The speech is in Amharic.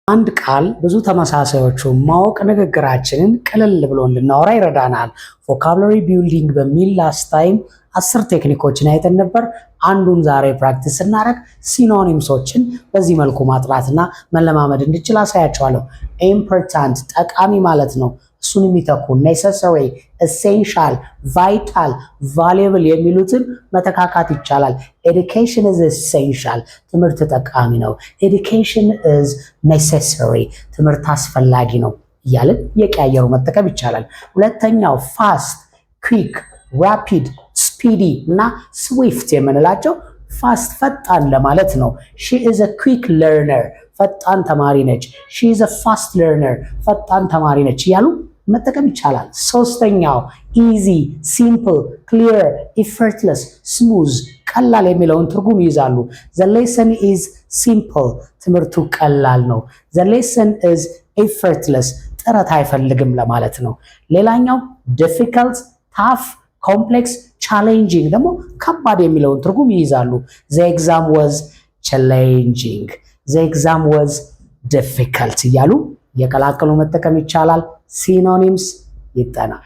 አንድ ቃል ብዙ ተመሳሳዮቹ ማወቅ ንግግራችንን ቀለል ብሎ እንድናወራ ይረዳናል። ቮካብላሪ ቢልዲንግ በሚል ላስት ታይም 10 ቴክኒኮችን አይተን ነበር። አንዱን ዛሬ ፕራክቲስ እናደርግ ሲኖኒምሶችን በዚህ መልኩ ማጥራትና መለማመድ እንድችል አሳያቸዋለሁ። ኢምፖርታንት ጠቃሚ ማለት ነው። እሱን የሚተኩ ኔሰሰሪ፣ ኤሴንሻል፣ ቫይታል፣ ቫሉየብል የሚሉትን መተካካት ይቻላል። ኤዱኬሽን ኢዝ ኤሴንሻል፣ ትምህርት ጠቃሚ ነው። ኤዱኬሽን ኢዝ ኔሰሰሪ፣ ትምህርት አስፈላጊ ነው እያልን የቀያየሩ መጠቀም ይቻላል። ሁለተኛው ፋስት፣ ኩዊክ፣ ራፒድ፣ ስፒዲ እና ስዊፍት የምንላቸው ፋስት ፈጣን ለማለት ነው። ሺ ኢዝ አ ኩዊክ ለርነር፣ ፈጣን ተማሪ ነች። ሺ ኢዝ አ ፋስት ለርነር፣ ፈጣን ተማሪ ነች እያሉ መጠቀም ይቻላል። ሶስተኛው ኢዚ፣ ሲምፕል፣ ክሊር፣ ኢፈርትለስ፣ ስሙዝ ቀላል የሚለውን ትርጉም ይይዛሉ። ዘ ሌሰን ኢዝ ሲምፕል፣ ትምህርቱ ቀላል ነው። ዘ ሌሰን ኢዝ ኢፈርትለስ፣ ጥረት አይፈልግም ለማለት ነው። ሌላኛው ዲፊከልት፣ ታፍ፣ ኮምፕሌክስ፣ ቻሌንጂንግ ደግሞ ከባድ የሚለውን ትርጉም ይይዛሉ። ዘ ኤግዛም ዋዝ ቻሌንጂንግ፣ ዘ ኤግዛም ዋዝ ዲፊከልት እያሉ የቀላቀሉ መጠቀም ይቻላል። ሲኖኒምስ ይጠናል።